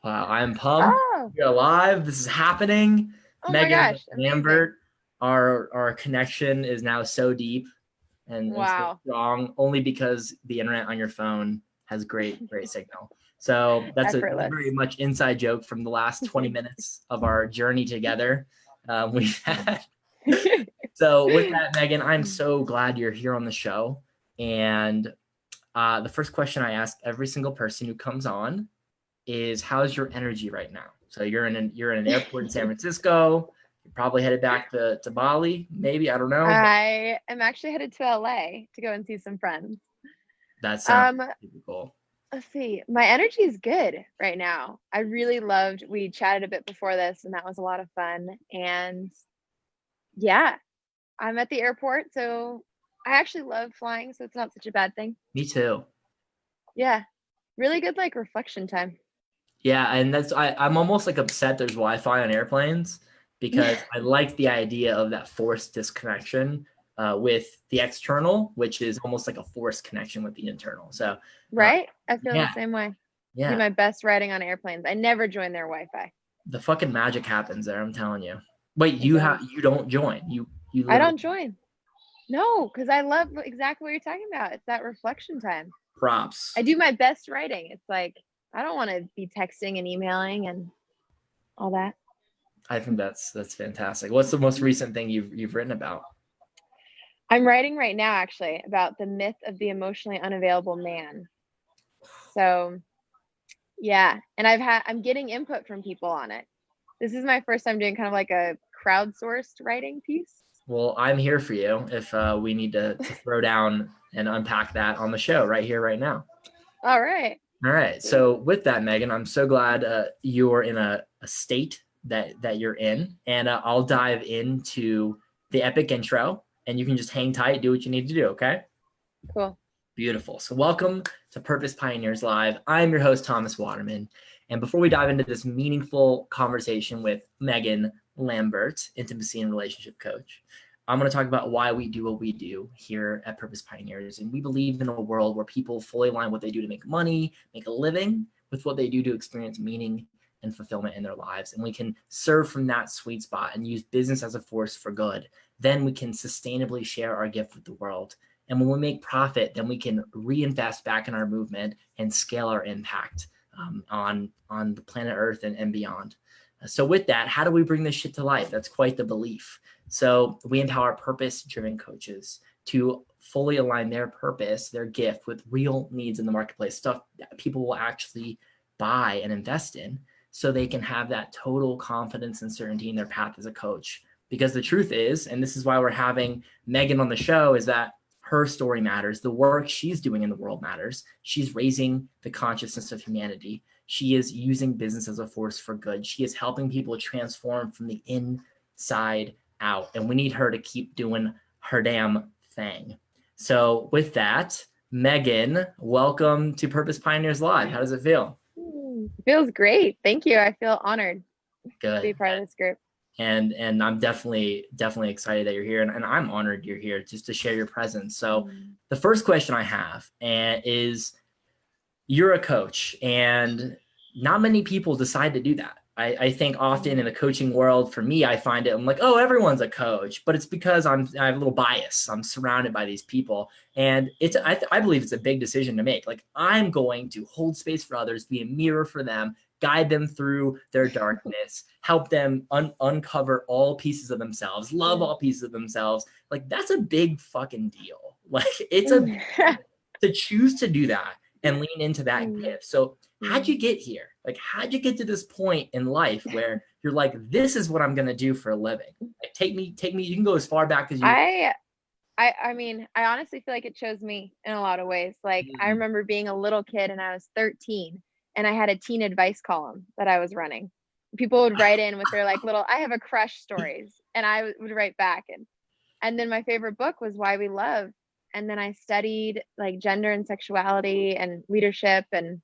Wow, I'm pumped. Oh, You're alive. This is happening. oh my Megan gosh, amazing. Lambert, our connection is now so deep and so Wow, strong only because the internet on your phone has great signal. So that's a very effortless. much inside joke from the last 20 minutes of our journey together. We've had. So with that, Megan, I'm so glad you're here on the show. And the first question I ask every single person who comes on is, how's your energy right now? So you're in an airport in San Francisco. You're probably headed back to Bali, maybe, I don't know, but I am actually headed to LA to go and see some friends. that sounds Um, super cool. let's see. My energy is good right now. I really loved, we chatted a bit before this, and that was a lot of fun. And yeah, I'm at the airport, so I actually love flying, so it's not such a bad thing. Me too. Yeah, really good like reflection time. Yeah, and I'm almost like upset there's Wi-Fi on airplanes because I like the idea of that forced disconnection with the external, which is almost like a forced connection with the internal. So uh, Right? I feel the yeah, same way. Do yeah, my best riding on airplanes. I never join their Wi-Fi. the fucking magic happens there. I'm telling you. Wait, It does. you don't join. You I literally don't join. No, because I love exactly what you're talking about. It's that reflection time. props. I do my best writing. It's like I don't want to be texting and emailing and all that. I think that's fantastic. What's the most recent thing you've written about? I'm writing right now actually about the myth of the emotionally unavailable man. So yeah, and I'm getting input from people on it. This is my first time doing kind of like a crowdsourced writing piece. Well, I'm here for you if we need to throw down and unpack that on the show right here, right now. All right. All right. Sweet. So with that, Megan, I'm so glad you're in a state that you're in, and I'll dive into the epic intro, and you can just hang tight, do what you need to do. Okay. Cool. Beautiful. So welcome to Purpose Pioneers Live. I'm your host, Thomas Waterman. And before we dive into this meaningful conversation with Megan Lambert, intimacy and relationship coach, I'm going to talk about why we do what we do here at Purpose Pioneers. And we believe in a world where people fully align what they do to make money, make a living, with what they do to experience meaning and fulfillment in their lives. And we can serve from that sweet spot and use business as a force for good. Then we can sustainably share our gift with the world. And when we make profit, then we can reinvest back in our movement and scale our impact on the planet Earth and beyond. So with that, how do we bring this shit to life? That's quite the belief. So we empower purpose-driven coaches to fully align their purpose, their gift, with real needs in the marketplace, stuff that people will actually buy and invest in, so they can have that total confidence and certainty in their path as a coach. Because the truth is, and this is why we're having Megan on the show, is that her story matters. The work she's doing in the world matters. She's raising the consciousness of humanity. She is using business as a force for good. She is helping people transform from the inside out. And we need her to keep doing her damn thing. So with that, Megan, welcome to Purpose Pioneers Live. How does it feel? Feels great. Thank you. I feel honored to be Good. part of this group. And I'm definitely excited that you're here, and I'm honored you're here just to share your presence. So the first question I have is, you're a coach, and not many people decide to do that. I think often in the coaching world, for me, I find it, I'm like, oh, everyone's a coach, but it's because I have a little bias. I'm surrounded by these people, and I believe it's a big decision to make. Like, I'm going to hold space for others, be a mirror for them, guide them through their darkness, help them uncover all pieces of themselves, love all pieces of themselves. Like, that's a big fucking deal. Like, it's a to choose to do that and lean into that gift. So how'd you get here? Like, how'd you get to this point in life where you're like, this is what I'm going to do for a living? Like, take me, you can go as far back as you want. I mean, I honestly feel like it chose me in a lot of ways. Like I remember being a little kid and I was 13 and I had a teen advice column that I was running. People would write in with their like little I have a crush stories and I would write back, and then my favorite book was Why We Love. And then I studied like gender and sexuality and leadership and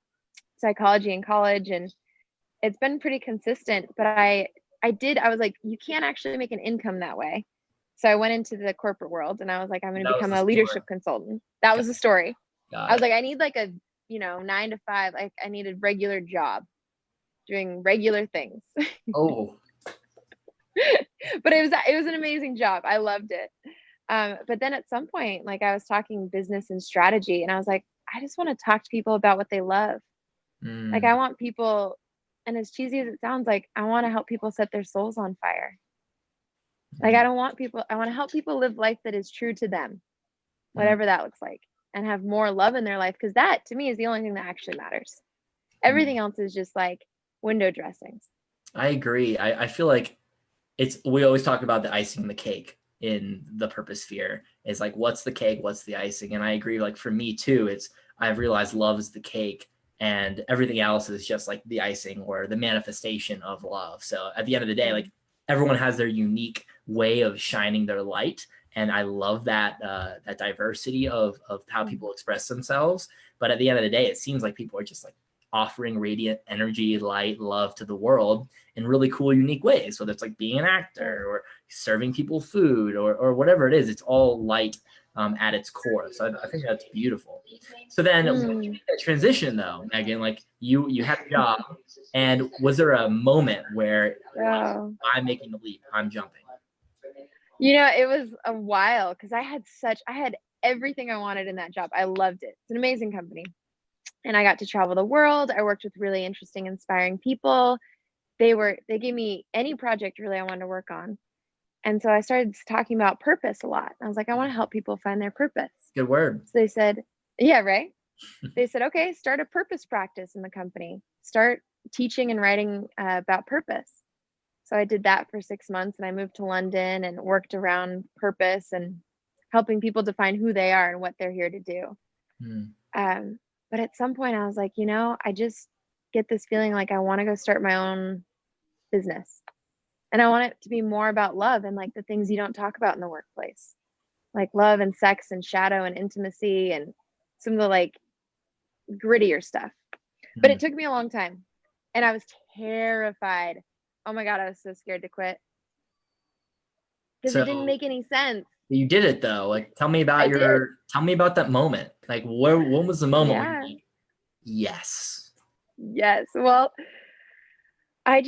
psychology in college, and it's been pretty consistent, but I was like, you can't actually make an income that way. So I went into the corporate world and I was like, I'm going to That was become the a story. leadership consultant. That was the story. I Got was it. like, I need like a 9 to 5. Like I needed regular job doing regular things. Oh, But it was an amazing job. I loved it. But then at some point, like I was talking business and strategy, and I was like, I just want to talk to people about what they love. Like I want people, and as cheesy as it sounds, like I want to help people set their souls on fire. Like I want to help people live life that is true to them, whatever that looks like, and have more love in their life. Because that to me is the only thing that actually matters. Everything else is just like window dressings. I agree. I feel like we always talk about the icing on the cake in the purpose sphere. It's like, what's the cake? What's the icing? And I agree. Like for me too, I've realized love is the cake and everything else is just like the icing or the manifestation of love. So at the end of the day, like everyone has their unique way of shining their light. And I love that diversity of how people express themselves. But at the end of the day, it seems like people are just like offering radiant energy, light, love to the world in really cool, unique ways. Whether it's like being an actor or serving people food or whatever it is, it's all light at its core. So I think that's beautiful. So then when you make that transition though, Megan, like you had a job, and was there a moment where I'm making the leap, I'm jumping? It was a while because I had everything I wanted in that job. I loved it. It's an amazing company. And I got to travel the world. I worked with really interesting, inspiring people. They gave me any project really I wanted to work on. And so I started talking about purpose a lot. I was like, I want to help people find their purpose. Good word. So they said, yeah, right. They said, okay, start a purpose practice in the company. Start teaching and writing about purpose. So I did that for 6 months, and I moved to London and worked around purpose and helping people define who they are and what they're here to do. But at some point I was like, I just get this feeling like I want to go start my own business. And I want it to be more about love and like the things you don't talk about in the workplace, like love and sex and shadow and intimacy and some of the like grittier stuff. But it took me a long time, and I was terrified. Oh my God, I was so scared to quit because it didn't make any sense. You did it though. Like, tell me about that moment. Like, when was the moment when you're like, yes? Well, I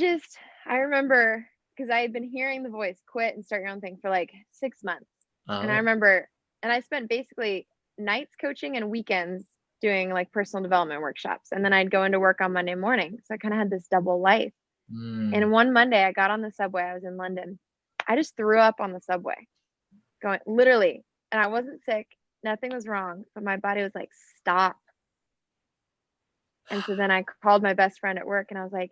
remember because I had been hearing the voice quit and start your own thing for like 6 months. And I remember, and I spent basically nights coaching and weekends doing like personal development workshops. And then I'd go into work on Monday morning. So I kind of had this double life. And one Monday I got on the subway. I was in London. I just threw up on the subway, going literally. And I wasn't sick. Nothing was wrong. But my body was like, stop. And so then I called my best friend at work, and I was like,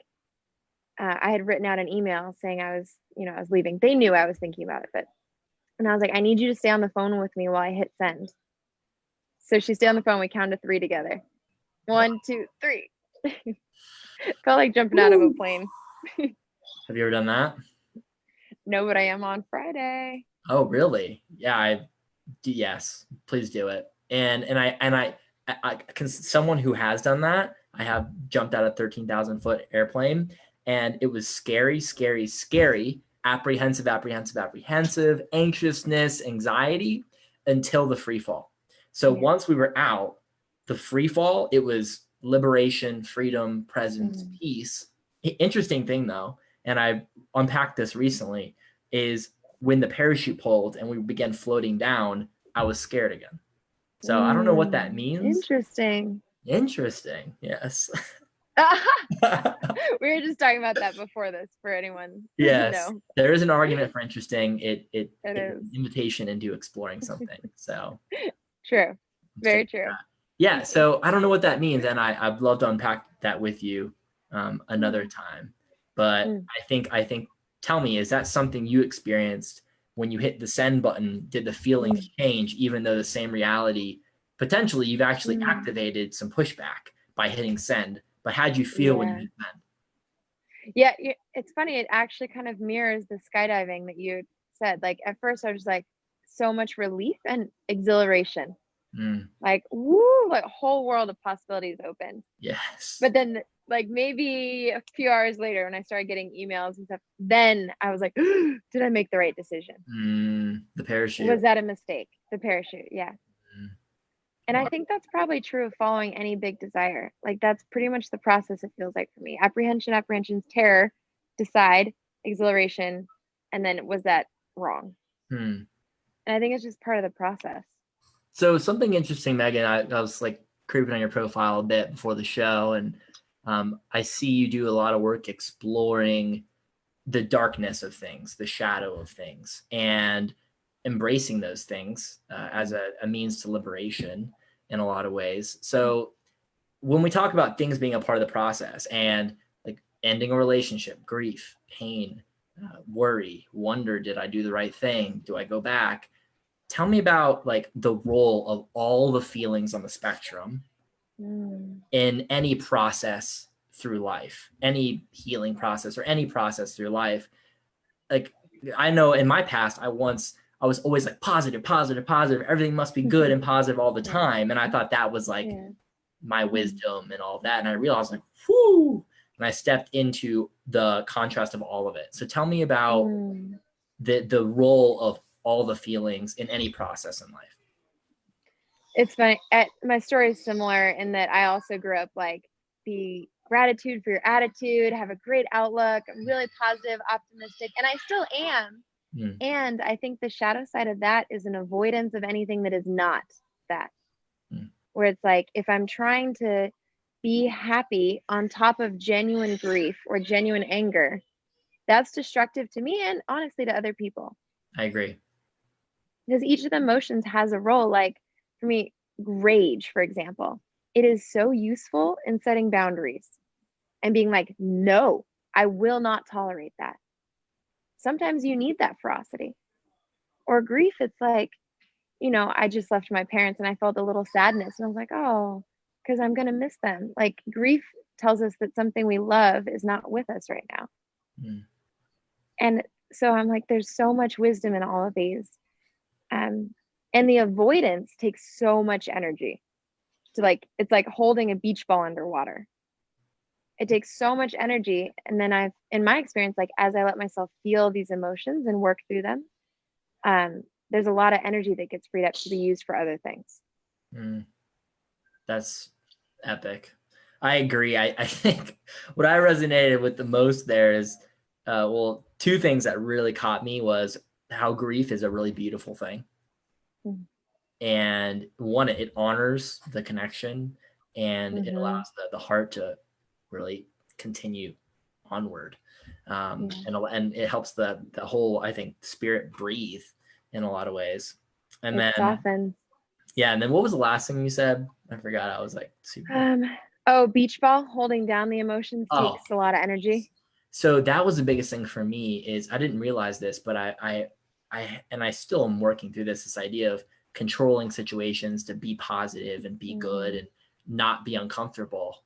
I had written out an email saying I was leaving. They knew I was thinking about it, and I was like, I need you to stay on the phone with me while I hit send. So she stayed on the phone. We counted 3 together. 1, 2, 3. Felt like jumping out of a plane. Have you ever done that? No, but I am on Friday. Oh, really? Yeah, yes, please do it. And I someone who has done that, I have jumped out of 13,000-foot airplane, and it was scary, scary, scary, apprehensive, anxiousness, anxiety, until the free fall. So once we were out, the free fall, it was liberation, freedom, presence, peace. Interesting thing though, and I unpacked this recently, is when the parachute pulled and we began floating down, I was scared again. So I don't know what that means. Interesting. Yes. We were just talking about that before this for anyone. Yes. There is an argument for interesting. It is an invitation into exploring something. So true. Very true. Yeah. So I don't know what that means. And I'd love to unpack that with you another time. But I think, tell me, is that something you experienced when you hit the send button? Did the feelings change, even though the same reality, potentially you've actually activated some pushback by hitting send, but how'd you feel when you hit send? Yeah, it's funny. It actually kind of mirrors the skydiving that you said. Like at first I was like so much relief and exhilaration. Like, woo, like a whole world of possibilities open. Yes. But then like maybe a few hours later when I started getting emails and stuff, then I was like, did I make the right decision? The parachute. Was that a mistake? The parachute, yeah. And I think that's probably true of following any big desire. Like that's pretty much the process it feels like for me. Apprehension, terror, decide, exhilaration, and then was that wrong? Hmm. And I think it's just part of the process. So something interesting, Megan, I was like creeping on your profile a bit before the show, and I see you do a lot of work exploring the darkness of things, the shadow of things, and embracing those things as a means to liberation in a lot of ways. So when we talk about things being a part of the process and like ending a relationship, grief, pain, worry, wonder, did I do the right thing? Do I go back? Tell me about like the role of all the feelings on the spectrum in any process through life, any healing process or any process through life. Like I know in my past, I was always like positive, positive, positive. Everything must be good and positive all the time. And I thought that was like my wisdom and all of that. And I realized like, whoo, and I stepped into the contrast of all of it. So tell me about the role of all the feelings in any process in life. It's funny. My story is similar in that I also grew up like be gratitude for your attitude, have a great outlook, really positive, optimistic, and I still am. And I think the shadow side of that is an avoidance of anything that is not that. Where it's like if I'm trying to be happy on top of genuine grief or genuine anger, that's destructive to me and honestly to other people. I agree. Because each of the emotions has a role. Like for me, rage, for example, it is so useful in setting boundaries and being like, no, I will not tolerate that. Sometimes you need that ferocity. Or grief, it's like, I just left my parents and I felt a little sadness. And I was like, oh, because I'm going to miss them. Like grief tells us that something we love is not with us right now. And so I'm like, there's so much wisdom in all of these. And the avoidance takes so much energy. So like, it's like holding a beach ball underwater. It takes so much energy. And then in my experience, like as I let myself feel these emotions and work through them, there's a lot of energy that gets freed up to be used for other things. That's epic. I agree. I think what I resonated with the most there is, two things that really caught me was how grief is a really beautiful thing. And one, it honors the connection and it allows the heart to really continue onward. And it helps the whole, I think, spirit breathe in a lot of ways. And it softens. Yeah. And then what was the last thing you said? I forgot. I was like super. Beach ball, holding down the emotions takes a lot of energy. So that was the biggest thing for me is I didn't realize this, but I still am working through this idea of controlling situations to be positive and be good and not be uncomfortable.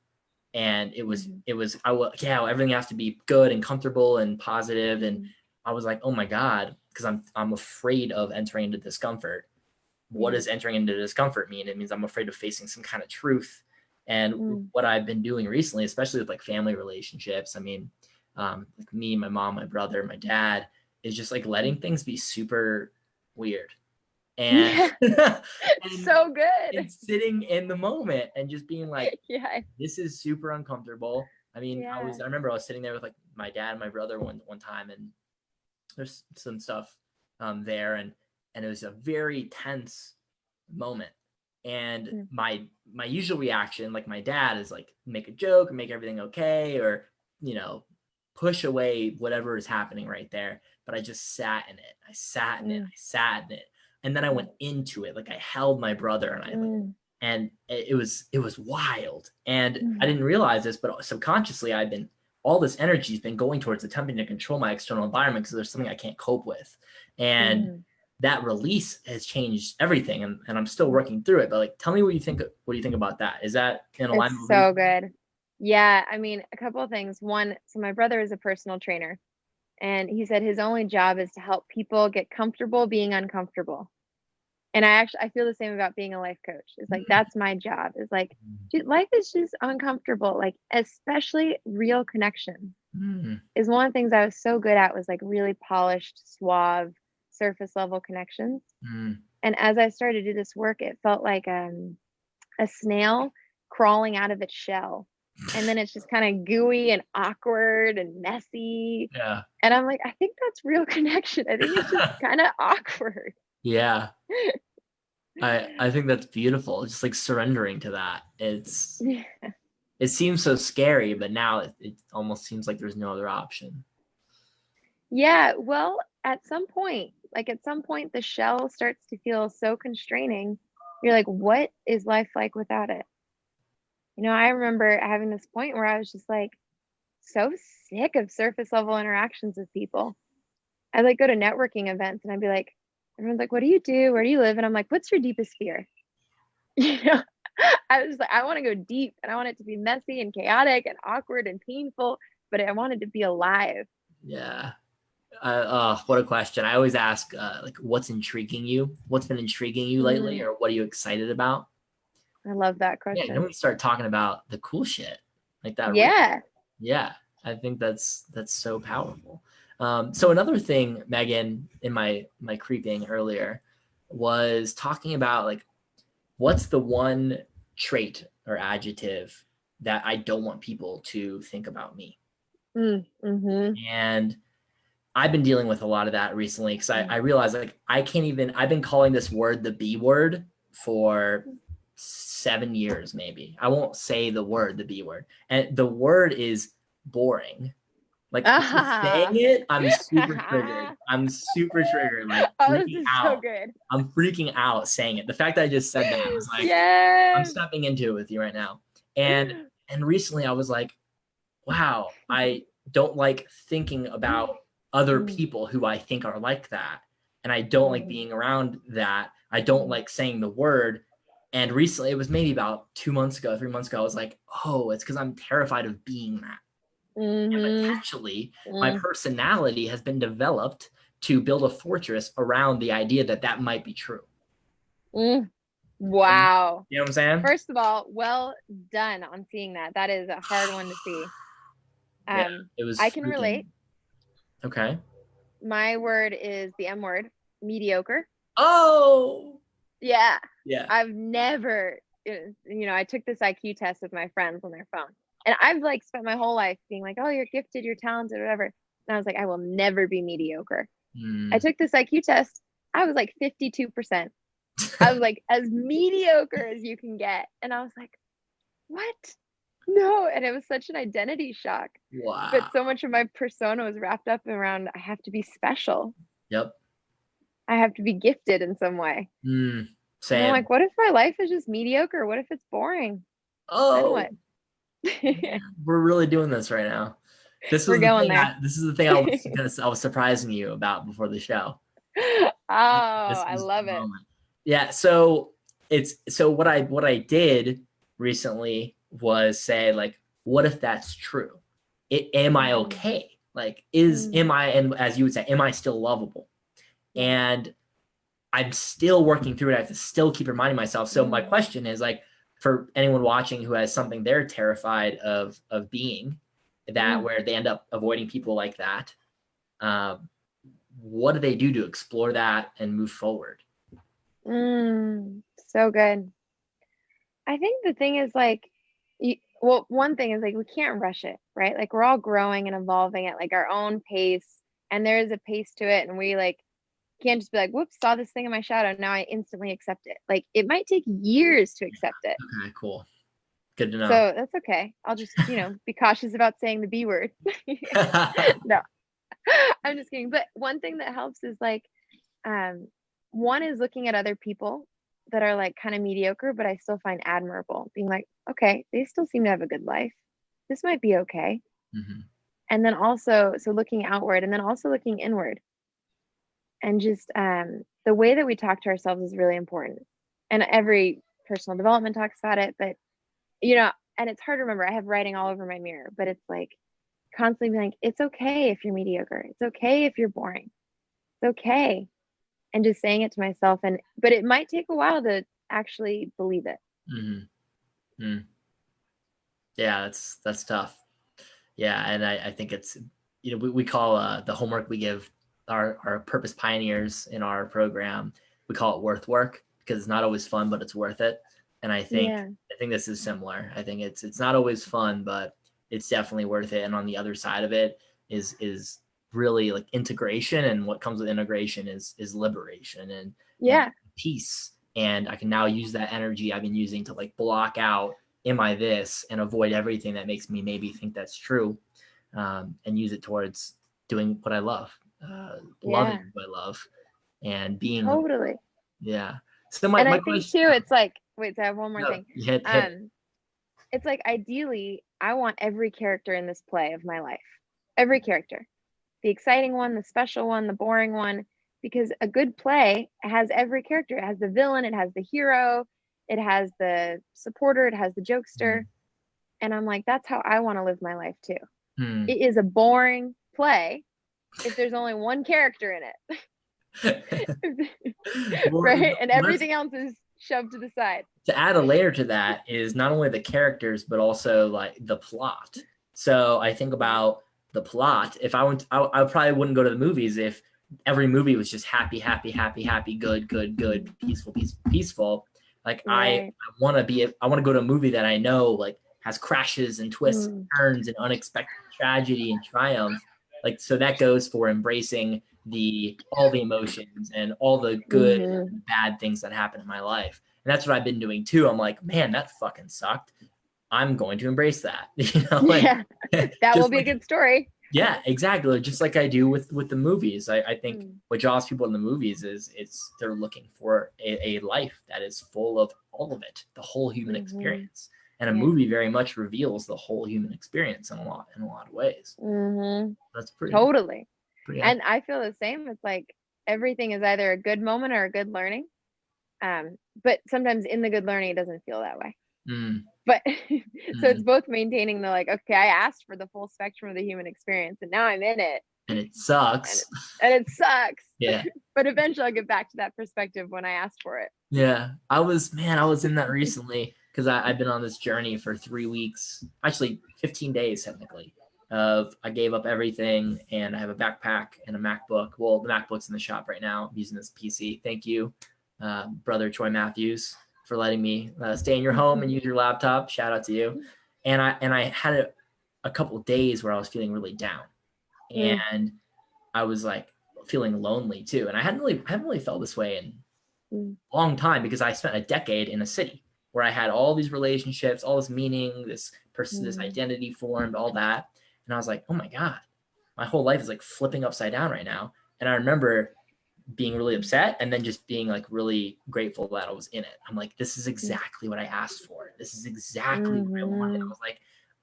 And everything has to be good and comfortable and positive. And I was like, oh my God, because I'm afraid of entering into discomfort. What does entering into discomfort mean? It means I'm afraid of facing some kind of truth. And what I've been doing recently, especially with like family relationships, I mean, like me, my mom, my brother, my dad, is just like letting things be super weird. And, and so good. And sitting in the moment and just being like, this is super uncomfortable. I mean, I remember I was sitting there with like my dad and my brother one time, and there's some stuff there, and it was a very tense moment. And my usual reaction, like my dad, is like make a joke or make everything okay, or push away whatever is happening right there. But I just sat in it. I sat in it. And then I went into it. Like I held my brother and it was wild. And I didn't realize this, but subconsciously all this energy has been going towards attempting to control my external environment because there's something I can't cope with. And that release has changed everything. And I'm still working through it. But like, tell me what do you think about that? Is that in alignment? It's so good. Yeah. I mean, a couple of things. One, so my brother is a personal trainer. And he said his only job is to help people get comfortable being uncomfortable. And I feel the same about being a life coach. It's like, that's my job. It's like, dude, life is just uncomfortable. Like, especially real connection is one of the things I was so good at, was like really polished, suave, surface level connections. And as I started to do this work, it felt like a snail crawling out of its shell. And then it's just kind of gooey and awkward and messy. Yeah. And I'm like, I think that's real connection. I think it's just kind of awkward. Yeah. I think that's beautiful. Just like surrendering to that. It seems so scary, but now it almost seems like there's no other option. Yeah, well, at some point, the shell starts to feel so constraining. You're like, what is life like without it? I remember having this point where I was just like so sick of surface level interactions with people. I'd like go to networking events and I'd be like, everyone's like, what do you do? Where do you live? And I'm like, what's your deepest fear? I was like, I want to go deep and I want it to be messy and chaotic and awkward and painful, but I wanted to be alive. Yeah. What a question. I always ask, like, what's intriguing you? What's been intriguing you lately? Or what are you excited about? I love that question. Yeah, then we start talking about the cool shit like that. Yeah. Yeah. I think that's so powerful. So another thing, Megan, in my creeping earlier was talking about like, what's the one trait or adjective that I don't want people to think about me? Mm-hmm. And I've been dealing with a lot of that recently because I realized like I've been calling this word the B word for 7 years, maybe. I won't say the word, the B word. And the word is boring. Like saying it, I'm super triggered. Like freaking out. So good. I'm freaking out saying it. The fact that I just said that, I was like, yes. I'm stepping into it with you right now. And recently I was like, wow, I don't like thinking about other people who I think are like that. And I don't like being around that. I don't like saying the word. And recently, it was maybe about 3 months ago, I was like, oh, it's because I'm terrified of being that. And potentially, my personality has been developed to build a fortress around the idea that might be true. Wow. You know what I'm saying? First of all, well done on seeing that. That is a hard one to see. Yeah, it was. I can relate. Okay. My word is the M word, mediocre. Oh. Yeah. Yeah. I've never, I took this IQ test with my friends on their phone. And I've like spent my whole life being like, oh, you're gifted, you're talented, whatever. And I was like, I will never be mediocre. I took this IQ test. I was like 52%. I was like as mediocre as you can get. And I was like, what? No. And it was such an identity shock. Wow. But so much of my persona was wrapped up around I have to be special. Yep. I have to be gifted in some way. Same. And I'm like, what if my life is just mediocre? What if it's boring? Oh. Then what? We're really doing this right now. This is the thing I was surprising you about before the show. Oh, I love it. Yeah. So what I did recently was say like, what if that's true? Am I okay? Like, am I, and as you would say, am I still lovable? And I'm still working through it. I have to still keep reminding myself. So my question is like, for anyone watching who has something they're terrified of being, that where they end up avoiding people like that, what do they do to explore that and move forward? So good. I think the thing is like, one thing is like, we can't rush it, right? Like we're all growing and evolving at like our own pace, and there is a pace to it. And we like, can't just be like, whoops, saw this thing in my shadow. Now I instantly accept it. Like it might take years to accept it. Okay, cool. Good to know. So that's okay. I'll just, be cautious about saying the B word. No, I'm just kidding. But one thing that helps is like, one is looking at other people that are like kind of mediocre, but I still find admirable, being like, okay, they still seem to have a good life. This might be okay. And then also, so looking outward and then also looking inward. And just the way that we talk to ourselves is really important. And every personal development talks about it, but and it's hard to remember. I have writing all over my mirror, but it's like constantly being like, it's okay if you're mediocre. It's okay if you're boring. It's okay. And just saying it to myself. But it might take a while to actually believe it. Yeah, that's tough. Yeah. And I think it's, we call the homework we give our purpose pioneers in our program, we call it worth work because it's not always fun, but it's worth it. And I think this is similar. I think it's not always fun, but it's definitely worth it. And on the other side of it is really like integration, and what comes with integration is liberation and peace. And I can now use that energy I've been using to like block out, am I this, and avoid everything that makes me maybe think that's true, and use it towards doing what I love, loving what I love, and being So and I my think question, too, it's like, wait, so I have one more thing. Hit. It's like, ideally, I want every character in this play of my life, every character, the exciting one, the special one, the boring one, because a good play has every character. It has the villain, it has the hero, it has the supporter, it has the jokester. And I'm like, that's how I want to live my life too. It is a boring play if there's only one character in it. Right? And everything else is shoved to the side. To add a layer to that is not only the characters, but also like the plot. So I think about the plot. If I probably wouldn't go to the movies if every movie was just happy, good, peaceful. Like I want to go to a movie that I know like has crashes and twists and turns and unexpected tragedy and triumph. Like, so that goes for embracing all the emotions and all the good and bad things that happen in my life. And that's what I've been doing too. I'm like, man, that fucking sucked. I'm going to embrace that. That will be a good story. Yeah, exactly. Just like I do with the movies. I think what draws people in the movies is they're looking for a life that is full of all of it, the whole human experience. And a movie very much reveals the whole human experience in a lot of ways. That's pretty totally. And I feel the same. It's like everything is either a good moment or a good learning. But sometimes in the good learning, it doesn't feel that way. But so it's both maintaining the like, okay, I asked for the full spectrum of the human experience and now I'm in it. And it sucks. And it sucks. Yeah. But eventually I'll get back to that perspective when I asked for it. Yeah. I was in that recently because I've been on this journey for 3 weeks, actually 15 days technically. I gave up everything and I have a backpack and a MacBook. Well, the MacBook's in the shop right now. I'm using this PC. Thank you, brother Troy Matthews, for letting me stay in your home and use your laptop. Shout out to you. And I had a couple of days where I was feeling really down, and I was like feeling lonely too. And I haven't really felt this way in a long time because I spent a decade in a city where I had all these relationships, all this meaning, this person, this identity formed, all that. And I was like, oh my God, my whole life is like flipping upside down right now. And I remember being really upset and then just being like really grateful that I was in it. I'm like, this is exactly what I asked for. This is exactly what I wanted. I was like,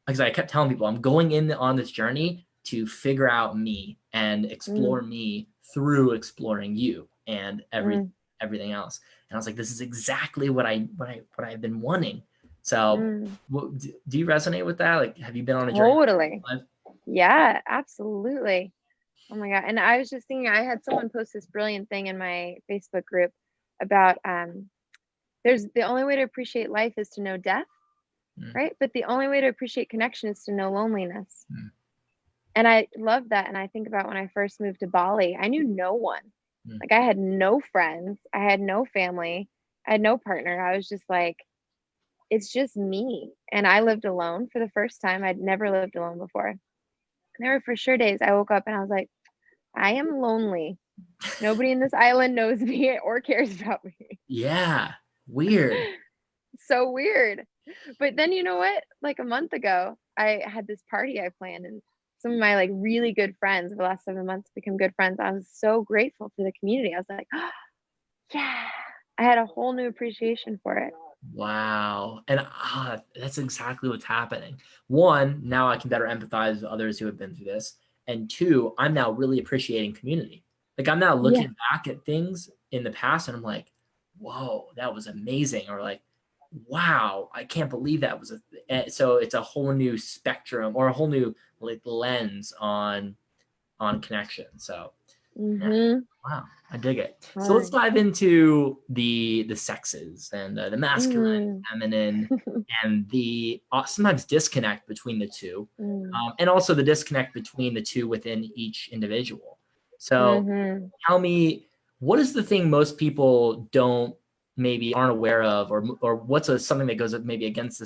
because I kept telling people I'm going in on this journey to figure out me and explore me through exploring you and everything else. And I was like, this is exactly what I've been wanting. So do you resonate with that? Like, have you been on a journey? Totally. Yeah, absolutely. Oh my God. And I was just thinking, I had someone post this brilliant thing in my Facebook group about there's the only way to appreciate life is to know death, right? But the only way to appreciate connection is to know loneliness. And I love that. And I think about when I first moved to Bali, I knew no one. Like I had no friends, I had no family, I had no partner. I was just like, it's just me. And I lived alone for the first time. I'd never lived alone before. And there were for sure days I woke up and I was like, I am lonely. Nobody in this island knows me or cares about me. Yeah. Weird. So weird. But then you know what? Like a month ago, I had this party I planned and some of my like really good friends over the last 7 months become good friends. I was so grateful for the community. I was like, oh, yeah, I had a whole new appreciation for it. Wow. And that's exactly what's happening. One, now I can better empathize with others who have been through this. And two, I'm now really appreciating community. Like I'm now looking back at things in the past and I'm like, whoa, that was amazing. Or like, wow, I can't believe that was so it's a whole new spectrum or a whole new like lens on connection. So yeah. Wow, I dig it. So let's dive into the sexes and the masculine, feminine, and the sometimes disconnect between the two, and also the disconnect between the two within each individual. So tell me, what is the thing most people don't maybe aren't aware of, or what's something that goes maybe against the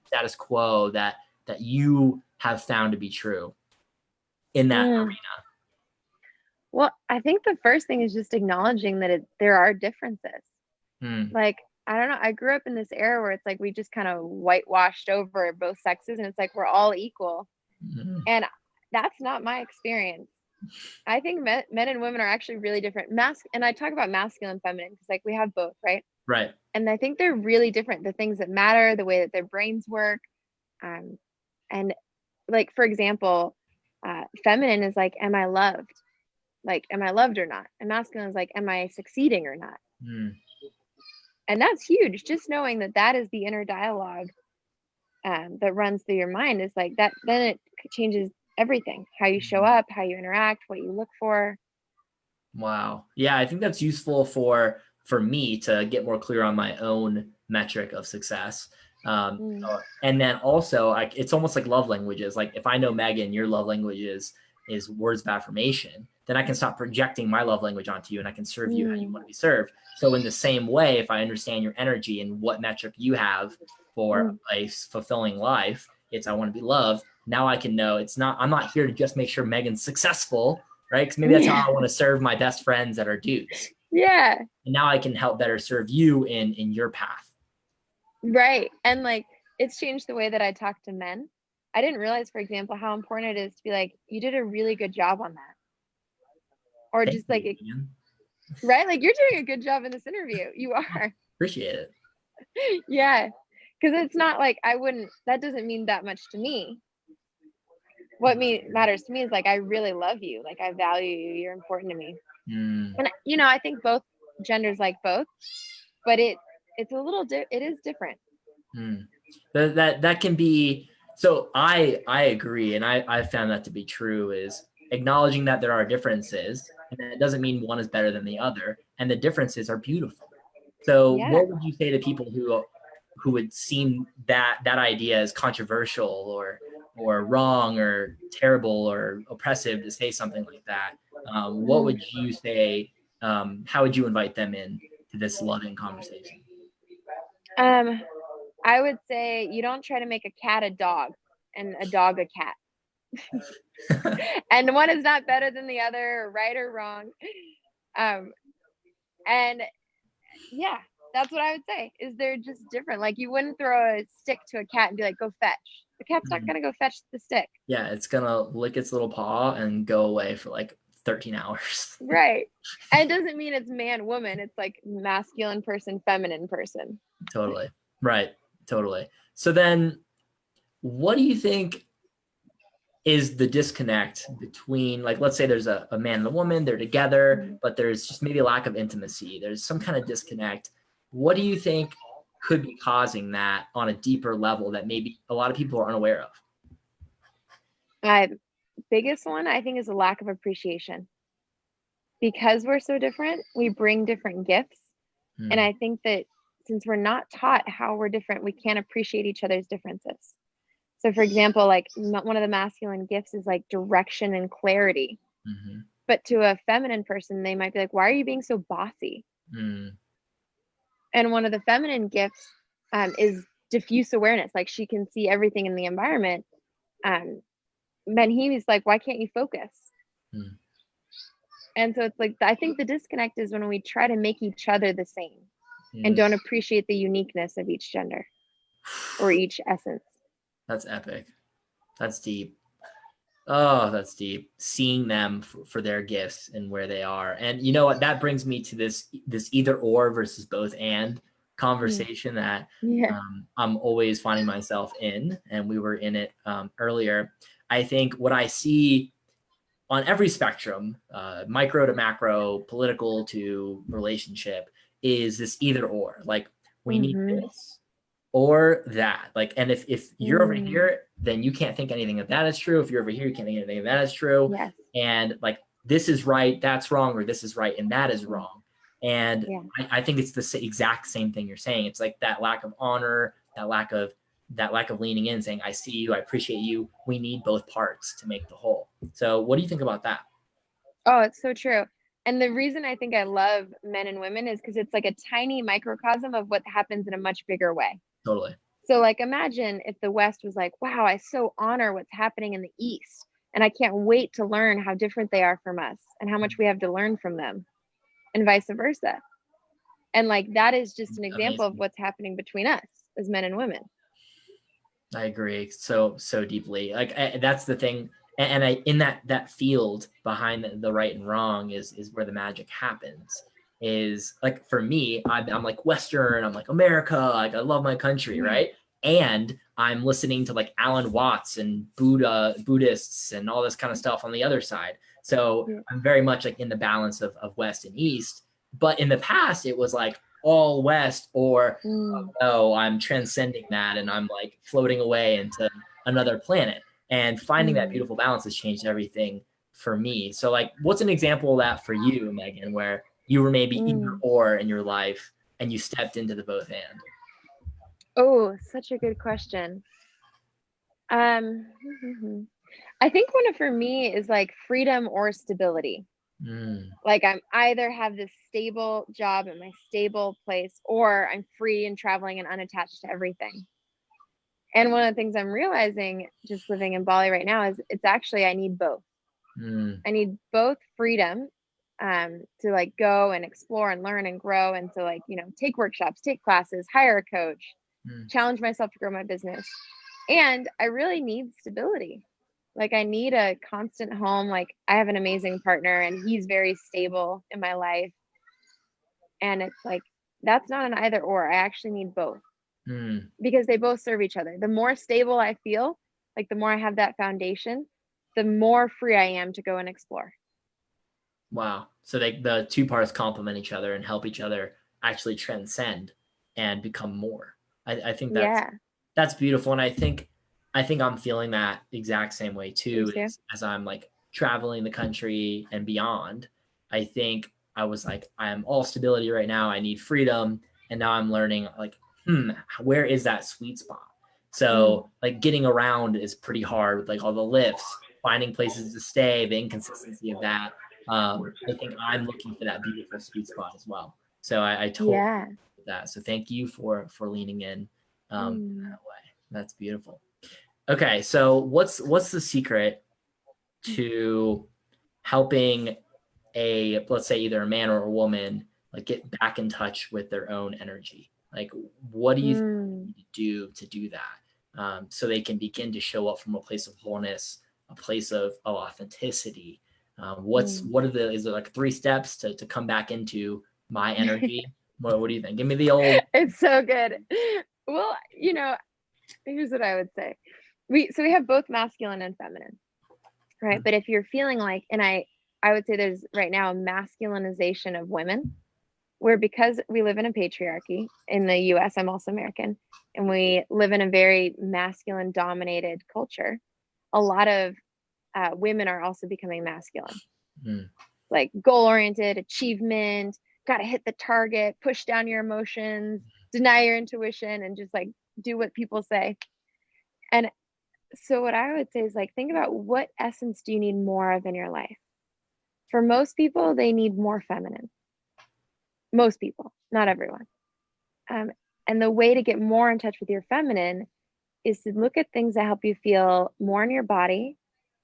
status quo that you have found to be true in that arena? Well, I think the first thing is just acknowledging that there are differences. Like, I don't know, I grew up in this era where it's like we just kind of whitewashed over both sexes, and it's like we're all equal. And that's not my experience. I think men and women are actually really different. And I talk about masculine and feminine because like we have both, right? Right. And I think they're really different. The things that matter, the way that their brains work. And like, for example, feminine is like, am I loved? Like, am I loved or not? And masculine is like, am I succeeding or not? And that's huge. Just knowing that that is the inner dialogue that runs through your mind is like that. Then it changes everything, how you show up, how you interact, what you look for. Wow. Yeah, I think that's useful for me to get more clear on my own metric of success. And then also, it's almost like love languages. Like if I know, Megan, your love language is words of affirmation, then I can stop projecting my love language onto you, and I can serve you how you want to be served. So in the same way, if I understand your energy and what metric you have for a fulfilling life, it's I want to be loved. Now I can know I'm not here to just make sure Megan's successful, right? Because maybe that's how I want to serve my best friends that are dudes. Yeah. And now I can help better serve you in your path. Right. And like, it's changed the way that I talk to men. I didn't realize, for example, how important it is to be like, you did a really good job on that. Or Thank just like, you, right? Like, you're doing a good job in this interview. You are. Appreciate it. Yeah. Because it's not like that doesn't mean that much to me. What matters to me is like, I really love you. Like, I value you. You're important to me. And, I think both genders like both, but it's a little, it is different. That can be, so I agree. And I found that to be true, is acknowledging that there are differences, and that doesn't mean one is better than the other. And the differences are beautiful. So what would you say to people who would seem that idea as controversial or wrong or terrible or oppressive to say something like that? What would you say? How would you invite them in to this loving conversation? I would say you don't try to make a cat a dog and a dog a cat. And one is not better than the other, right or wrong. And yeah, that's what I would say, is they're just different. Like, you wouldn't throw a stick to a cat and be like, go fetch. The cat's not going to go fetch the stick. Yeah, it's going to lick its little paw and go away for like 13 hours. Right. And it doesn't mean it's man, woman. It's like masculine person, feminine person. Totally. Right. Totally. So then what do you think is the disconnect between, like, let's say there's a man and a woman, they're together, but there's just maybe a lack of intimacy. There's some kind of disconnect. What do you think could be causing that on a deeper level that maybe a lot of people are unaware of? Biggest one, I think, is a lack of appreciation. Because we're so different, we bring different gifts. And I think that since we're not taught how we're different, we can't appreciate each other's differences. So for example, like one of the masculine gifts is like direction and clarity. But to a feminine person, they might be like, why are you being so bossy? And one of the feminine gifts is diffuse awareness. Like, she can see everything in the environment. Then he's like, why can't you focus? And so it's like, I think the disconnect is when we try to make each other the same and don't appreciate the uniqueness of each gender or each essence. That's epic. That's deep. Oh, that's deep. Seeing them for their gifts and where they are. And you know what? That brings me to this either or versus both and conversation that I'm always finding myself in. And we were in it earlier. I think what I see on every spectrum, micro to macro, political to relationship, is this either or. Like, we need this or that. Like, and if you're over here, then you can't think anything of that is true. If you're over here, you can't think anything of that is true. Yes. And like, this is right, that's wrong, or this is right and that is wrong. And I think it's the exact same thing you're saying. It's like that lack of honor, that lack of leaning in, saying, I see you, I appreciate you. We need both parts to make the whole. So what do you think about that? Oh, it's so true. And the reason I think I love men and women is because it's like a tiny microcosm of what happens in a much bigger way. Totally. So like imagine if the West was like, wow, I so honor what's happening in the East. And I can't wait to learn how different they are from us and how much we have to learn from them, and vice versa. And like that is just an example of Amazing. what's happening between us as men and women. I agree so deeply. Like that's the thing. And I, in that field behind the right and wrong is where the magic happens. Is like, for me, I'm like Western, I'm like America, like I love my country, right? And I'm listening to like Alan Watts and Buddhists and all this kind of stuff on the other side. So I'm very much like in the balance of West and East. But in the past, it was like all West or no, I'm transcending that and I'm like floating away into another planet. And finding that beautiful balance has changed everything for me. So like, what's an example of that for you, Megan, where you were maybe either or in your life and you stepped into the both and? Oh, such a good question. I think one of for me is like freedom or stability. Like I'm either have this stable job in my stable place, or I'm free and traveling and unattached to everything. And one of the things I'm realizing just living in Bali right now is it's actually, I need both. I need both freedom to like go and explore and learn and grow, and to like, you know, take workshops, take classes, hire a coach, challenge myself to grow my business. And I really need stability. Like I need a constant home. Like I have an amazing partner and he's very stable in my life. And it's like, that's not an either or. I actually need both because they both serve each other. The more stable I feel, like the more I have that foundation, the more free I am to go and explore. Wow. So the two parts complement each other and help each other actually transcend and become more. I think that's beautiful. And I think I'm feeling that exact same way too, as I'm like traveling the country and beyond. I think I was like, I am all stability right now. I need freedom. And now I'm learning like, where is that sweet spot? So like getting around is pretty hard with like all the lifts, finding places to stay, the inconsistency of that. I think I'm looking for that beautiful sweet spot as well. So I totally agree with that. So thank you for leaning in that way. That's beautiful. Okay, so what's the secret to helping let's say either a man or a woman like get back in touch with their own energy? Like, what do you think you need to do that so they can begin to show up from a place of wholeness, a place of authenticity? Is there like 3 steps to come back into my energy? What do you think? Give me the old. It's so good. Well, you know, here's what I would say. We have both masculine and feminine, right? But if you're feeling like, and I would say there's right now a masculinization of women, where because we live in a patriarchy in the US, I'm also American, and we live in a very masculine dominated culture, a lot of women are also becoming masculine. Like goal oriented, achievement, got to hit the target, push down your emotions, deny your intuition, and just like do what people say. And so what I would say is like, think about what essence do you need more of in your life? For most people, they need more feminine. Most people, not everyone. And the way to get more in touch with your feminine is to look at things that help you feel more in your body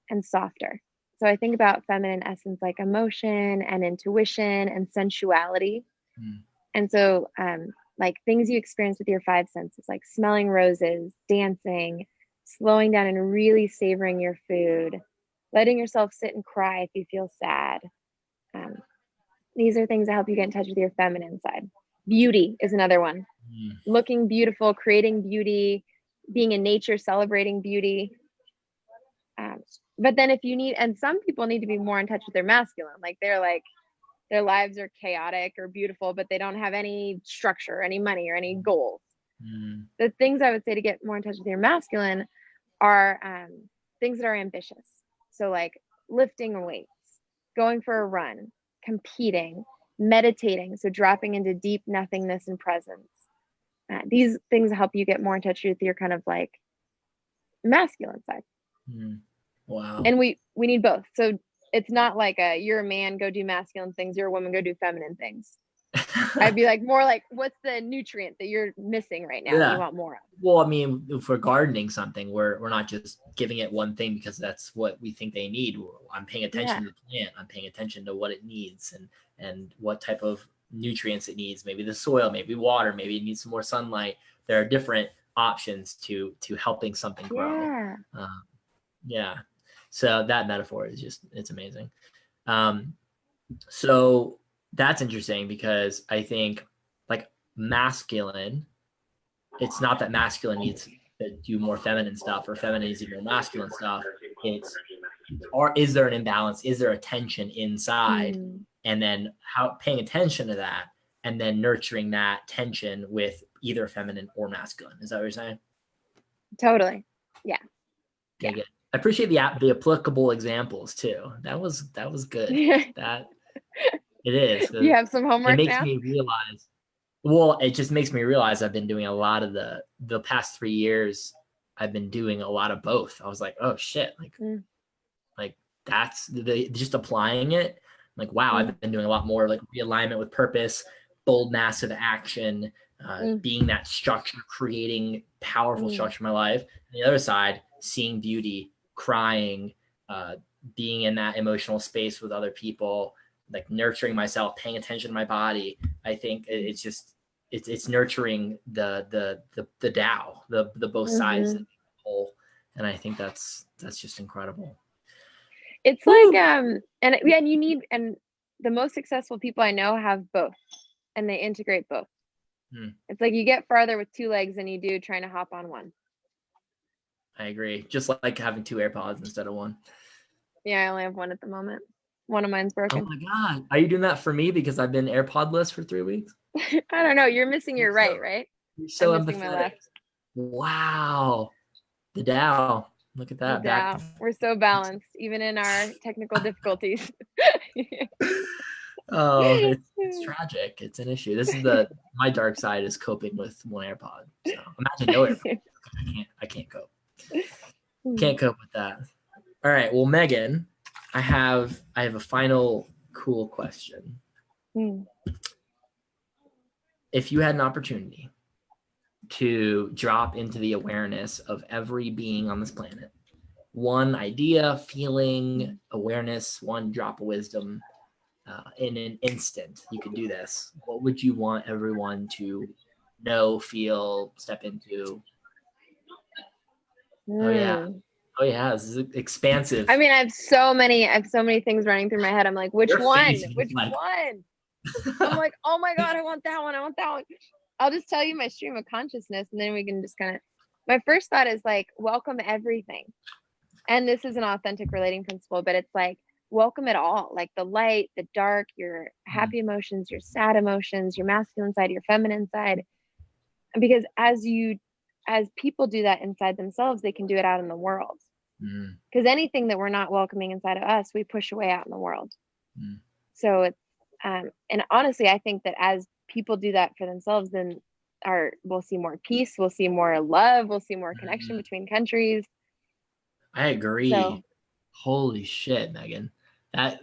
and softer. So I think about feminine essence like emotion and intuition and sensuality. And so like things you experience with your 5 senses, like smelling roses, dancing, slowing down and really savoring your food, letting yourself sit and cry if you feel sad. These are things that help you get in touch with your feminine side. Beauty is another one. Looking beautiful, creating beauty, being in nature, celebrating beauty. But then if you need, and some people need to be more in touch with their masculine, like they're like, their lives are chaotic or beautiful, but they don't have any structure, any money, or any goals. The things I would say to get more in touch with your masculine are things that are ambitious. So like lifting weights, going for a run, competing, meditating. So dropping into deep nothingness and presence. These things help you get more in touch with your kind of like masculine side. Wow. And we need both. So it's not like you're a man, go do masculine things, you're a woman, go do feminine things. I'd be like, more like, what's the nutrient that you're missing right now that you want more of? Well, I mean, if we're gardening something, we're not just giving it one thing because that's what we think they need. I'm paying attention to the plant. I'm paying attention to what it needs and what type of nutrients it needs. Maybe the soil, maybe water, maybe it needs some more sunlight. There are different options to helping something grow. Yeah. So that metaphor is just, it's amazing. So that's interesting because I think like masculine, it's not that masculine needs to do more feminine stuff or feminine needs to do more masculine stuff. It's, or is there an imbalance? Is there a tension inside? And then how paying attention to that and then nurturing that tension with either feminine or masculine. Is that what you're saying? Totally. Yeah. Okay, good. I appreciate the applicable examples too. That was good. That it is. You have some homework. It makes now? me realize. Well, it just makes me realize I've been doing a lot of the past 3 years. I've been doing a lot of both. I was like, oh shit, like that's just applying it. Like, wow, I've been doing a lot more like realignment with purpose, bold, massive action, being that structure, creating powerful structure in my life. And the other side, seeing beauty, crying, being in that emotional space with other people, like nurturing myself, paying attention to my body. I think it's just it's nurturing the Tao, the both sides of the whole, and I think that's just incredible. It's like and you need, and the most successful people I know have both, and they integrate both. It's like you get farther with 2 legs than you do trying to hop on one. I agree. Just like having 2 AirPods instead of 1. Yeah, I only have 1 at the moment. One of mine's broken. Oh my God. Are you doing that for me because I've been AirPodless for 3 weeks? I don't know. You're missing your right? You're so I'm missing my left. Wow. The Tao. Look at that. Back. We're so balanced, even in our technical difficulties. Oh, it's tragic. It's an issue. This is my dark side is coping with 1 AirPod. So imagine no AirPod. I can't cope. Can't cope with that. All right. Well, Megan, I have a final cool question. If you had an opportunity to drop into the awareness of every being on this planet, one idea, feeling, awareness, one drop of wisdom, in an instant, you could do this. What would you want everyone to know, feel, step into? Oh yeah, this is expansive. I mean, I have so many things running through my head. I'm like, which one? I'm like, oh my God, I want that one. I'll just tell you my stream of consciousness, and then we can just kind of, my first thought is like, welcome everything. And this is an authentic relating principle, but it's like, welcome it all, like the light, the dark, your happy emotions, your sad emotions, your masculine side, your feminine side. Because as people do that inside themselves, they can do it out in the world. Because anything that we're not welcoming inside of us, we push away out in the world. So it's and honestly, I think that as people do that for themselves, then we'll see more peace, we'll see more love, we'll see more connection between countries. I agree. So, holy shit, Megan. That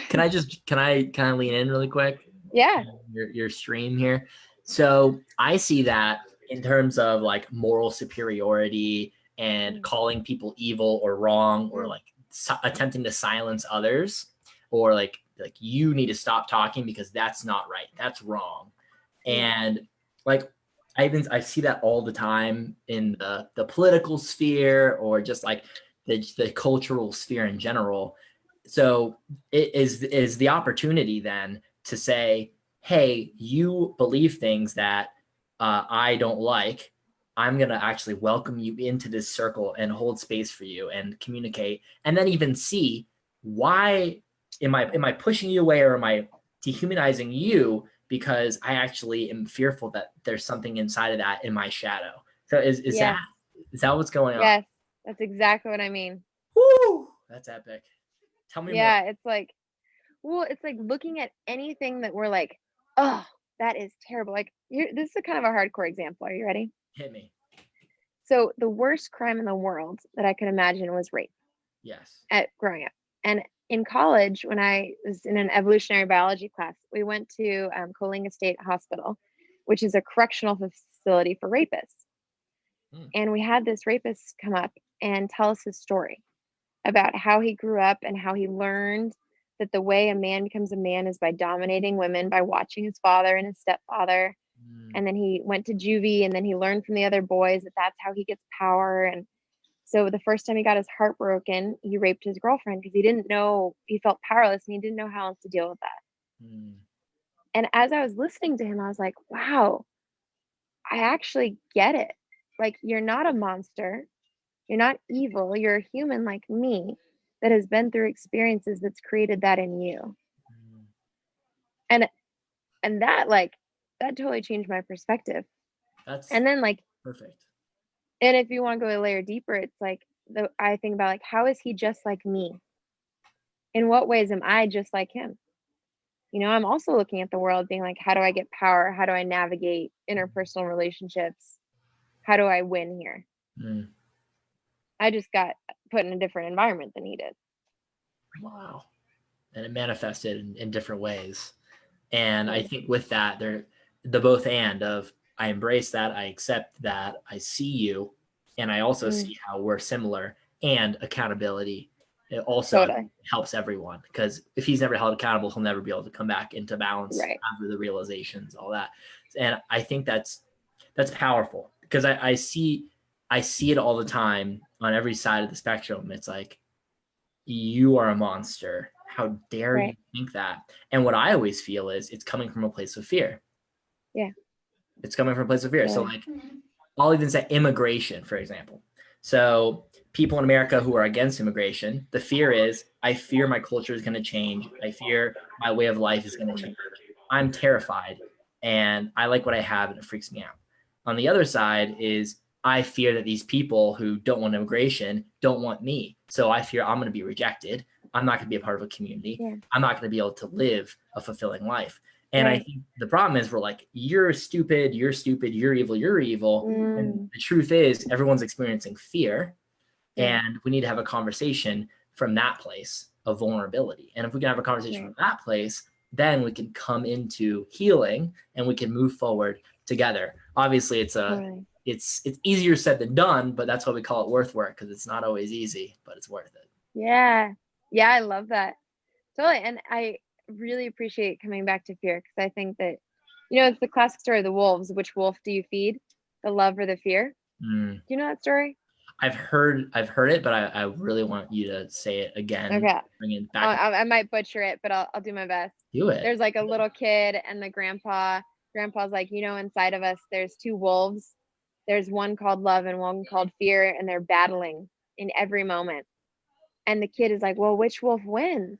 can I lean in really quick? Yeah. Your stream here. So I see that in terms of like moral superiority and calling people evil or wrong, or like attempting to silence others, or like you need to stop talking because that's not right, that's wrong. And like I see that all the time in the political sphere, or just like the cultural sphere in general. So it is the opportunity then to say, hey, you believe things that I don't like. I'm going to actually welcome you into this circle and hold space for you and communicate, and then even see, why am I pushing you away, or am I dehumanizing you because I actually am fearful that there's something inside of that in my shadow. So is that what's going on? Yes, that's exactly what I mean. Woo! That's epic. Tell me more. Yeah, it's like, well, it's like looking at anything that we're like, oh, that is terrible. Like, this is a kind of a hardcore example. Are you ready? Hit me. So the worst crime in the world that I could imagine was rape. Yes. At growing up. And in college, when I was in an evolutionary biology class, we went to Coalinga State Hospital, which is a correctional facility for rapists. And we had this rapist come up and tell us his story about how he grew up and how he learned that the way a man becomes a man is by dominating women, by watching his father and his stepfather. And then he went to juvie, and then he learned from the other boys that that's how he gets power. And so the first time he got his heart broken, he raped his girlfriend because he didn't know, he felt powerless and he didn't know how else to deal with that. And as I was listening to him, I was like, wow, I actually get it. Like, you're not a monster. You're not evil. You're a human like me that has been through experiences that's created that in you. And that, like, that totally changed my perspective. And then, like, perfect. And if you want to go a layer deeper, it's like, I think about, like, how is he just like me? In what ways am I just like him? You know, I'm also looking at the world being like, how do I get power? How do I navigate interpersonal relationships? How do I win here? I just got put in a different environment than he did. Wow. And it manifested in different ways. And I think with that, the both and of, I embrace that, I accept that, I see you, and I also see how we're similar, and accountability. It also helps everyone, because if he's never held accountable, he'll never be able to come back into balance after the realizations, all that. And I think that's powerful, because I see it all the time on every side of the spectrum. It's like, you are a monster. How dare you think that? And what I always feel is it's coming from a place of fear. Yeah. It's coming from a place of fear. Yeah. So, like, I'll even say immigration, for example. So people in America who are against immigration, the fear is, I fear my culture is going to change. I fear my way of life is going to change. I'm terrified, and I like what I have, and it freaks me out. On the other side is, I fear that these people who don't want immigration don't want me. So I fear I'm going to be rejected. I'm not going to be a part of a community. Yeah. I'm not going to be able to live a fulfilling life. And I think the problem is, we're like, you're stupid, you're evil, you're evil. And the truth is, everyone's experiencing fear. And we need to have a conversation from that place of vulnerability. And if we can have a conversation from that place, then we can come into healing and we can move forward together. Obviously, it's easier said than done, but that's why we call it worth work, because it's not always easy, but it's worth it. Yeah. Yeah, I love that. Totally. And I really appreciate coming back to fear, because I think that, you know, it's the classic story of the wolves. Which wolf do you feed, the love or the fear? Do you know that story? I've heard it, but I really want you to say it again. Okay. Bring it back. I might butcher it, but I'll do my best. Do it. There's like a little kid, and the grandpa's like, you know, inside of us, there's two wolves. There's one called love and one called fear, and they're battling in every moment. And the kid is like, well, which wolf wins?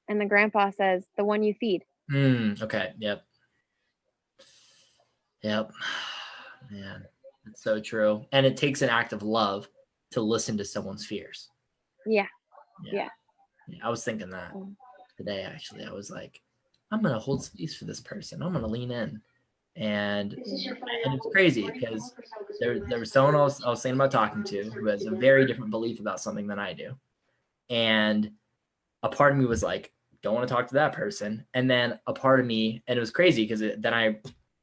And the grandpa says, the one you feed. Okay. Yep. Man, it's so true. And it takes an act of love to listen to someone's fears. Yeah. I was thinking that today, actually. I was like, I'm going to hold space for this person. I'm going to lean in. And it's crazy, because there was someone I was thinking about talking to who has a very different belief about something than I do. And a part of me was like, don't want to talk to that person. And then a part of me, and it was crazy, because then I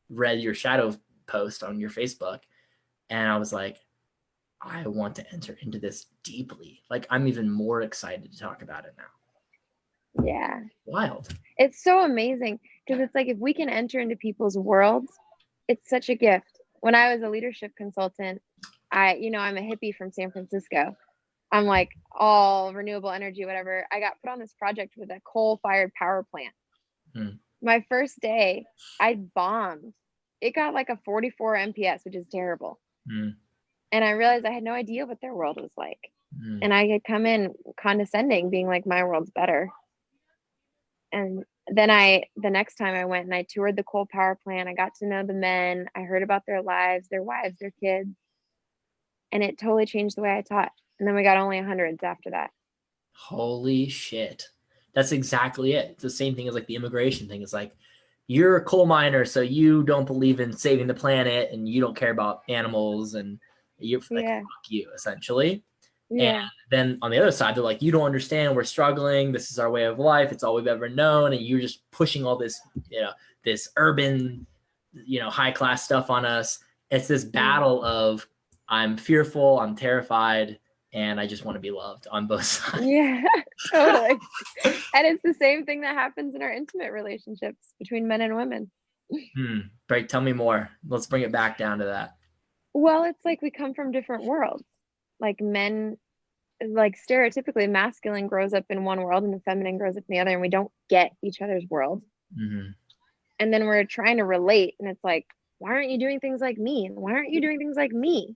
read your shadow post on your Facebook, and I was like, I want to enter into this deeply. Like, I'm even more excited to talk about it now. Yeah. Wild. It's so amazing, because it's like, if we can enter into people's worlds, it's such a gift. When I was a leadership consultant, I'm a hippie from San Francisco. I'm like all renewable energy, whatever. I got put on this project with a coal-fired power plant. My first day, I bombed. It got like a 44 MPS, which is terrible. And I realized I had no idea what their world was like. And I had come in condescending, being like, my world's better. And then the next time I went and I toured the coal power plant, I got to know the men. I heard about their lives, their wives, their kids. And it totally changed the way I taught. And then we got only 100s after that. Holy shit. That's exactly it. It's the same thing as like the immigration thing. It's like, you're a coal miner, so you don't believe in saving the planet, and you don't care about animals, and you're like, fuck you, essentially. And Yeah. then on the other side, they're like, you don't understand. We're struggling. This is our way of life. It's all we've ever known. And you're just pushing all this, this urban, high class stuff on us. It's this battle of I'm fearful, I'm terrified, and I just want to be loved on both sides. Yeah, totally. And it's the same thing that happens in our intimate relationships between men and women. Right. Tell me more. Let's bring it back down to that. Well, it's like we come from different worlds. Like men, like stereotypically masculine grows up in one world and the feminine grows up in the other, and we don't get each other's world. And then we're trying to relate, and it's like, why aren't you doing things like me? And why aren't you doing things like me?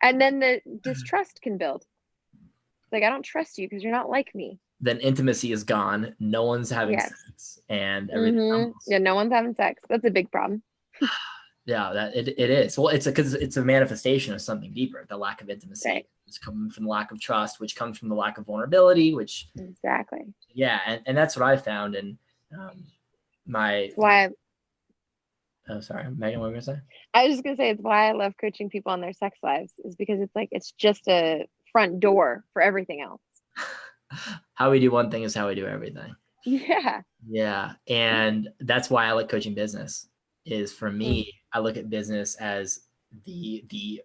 And then the distrust can build. Like, I don't trust you because you're not like me. Then intimacy is gone. No one's having sex, and everything. Yeah, no one's having sex. That's a big problem. Yeah, that it is. Well, because it's a manifestation of something deeper. The lack of intimacy. Right. It's coming from the lack of trust, which comes from the lack of vulnerability. Which exactly. Yeah, and that's what I found. And why? Oh, sorry, Megan, what were you gonna say? I was just gonna say it's why I love coaching people on their sex lives, is because it's like it's just a front door for everything else. How we do one thing is how we do everything. Yeah, and that's why I like coaching business. Is for me, I look at business as the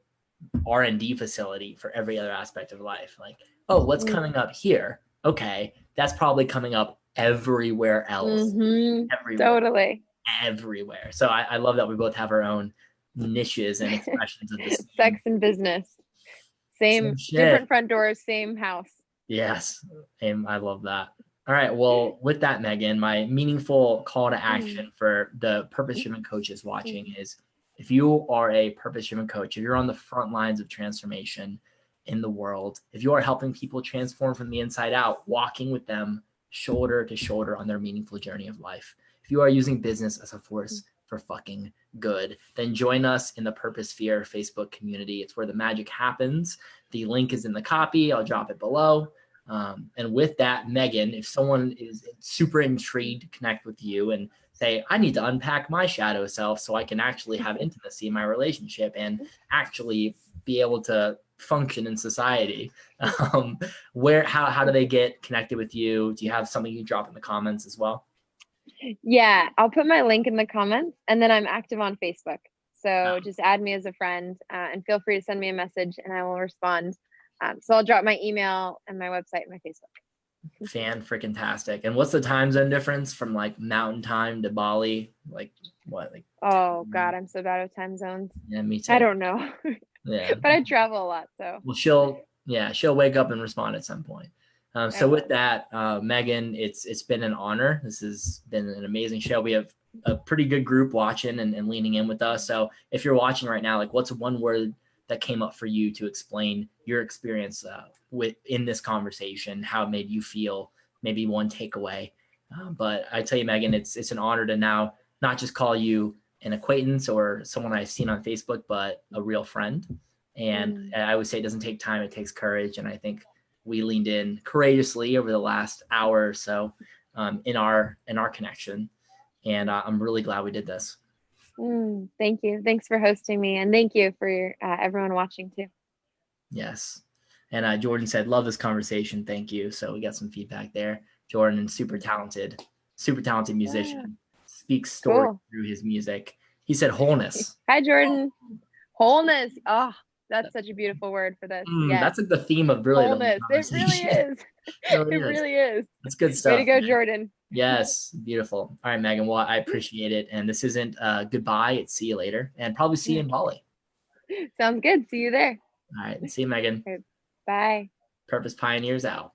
R&D facility for every other aspect of life. Like, oh, what's coming up here? Okay, that's probably coming up everywhere else. Everywhere. Totally. Everywhere. So I love that we both have our own niches and expressions of this. Sex and business. Same different front doors, same house. Yes. And I love that. All right. Well, with that, Megan, my meaningful call to action for the purpose-driven coaches watching is, if you are a purpose-driven coach, if you're on the front lines of transformation in the world, if you are helping people transform from the inside out, walking with them shoulder to shoulder on their meaningful journey of life, if you are using business as a force for fucking good, then join us in the Purpose Sphere Facebook community. It's where the magic happens. The link is in the copy. I'll drop it below. And with that, Megan, if someone is super intrigued to connect with you and say, I need to unpack my shadow self so I can actually have intimacy in my relationship and actually be able to function in society, how do they get connected with you? Do you have something you drop in the comments as well? Yeah, I'll put my link in the comments, and then I'm active on Facebook. So just add me as a friend, and feel free to send me a message and I will respond. So I'll drop my email and my website and my Facebook. Fan-freaking-tastic. And what's the time zone difference from like mountain time to Bali? Like what? Like, oh God, I'm so bad with time zones. Yeah, me too. I don't know. Yeah. But I travel a lot, so. Well, she'll wake up and respond at some point. So with that, Megan, it's been an honor. This has been an amazing show. We have a pretty good group watching and leaning in with us. So if you're watching right now, like, what's one word that came up for you to explain your experience in this conversation, how it made you feel, maybe one takeaway. But I tell you, Megan, it's an honor to now not just call you an acquaintance or someone I've seen on Facebook, but a real friend. And I would say it doesn't take time, it takes courage. And I think we leaned in courageously over the last hour or so in our connection. And I'm really glad we did this. Thank you. Thanks for hosting me. And thank you for everyone watching too. Yes. And Jordan said, love this conversation. Thank you. So we got some feedback there. Jordan, super talented musician, speaks story through his music. He said wholeness. Hi, Jordan. Wholeness. Oh, that's such a beautiful word for this. Yes. That's like the theme of really wholeness. It really is. It really is. That's good stuff. Way to go, Jordan. Yes. Beautiful. All right, Megan. Well, I appreciate it. And this isn't goodbye. It's see you later, and probably see you in Bali. Sounds good. See you there. All right. See you, Megan. Okay. Bye. Purpose Pioneers out.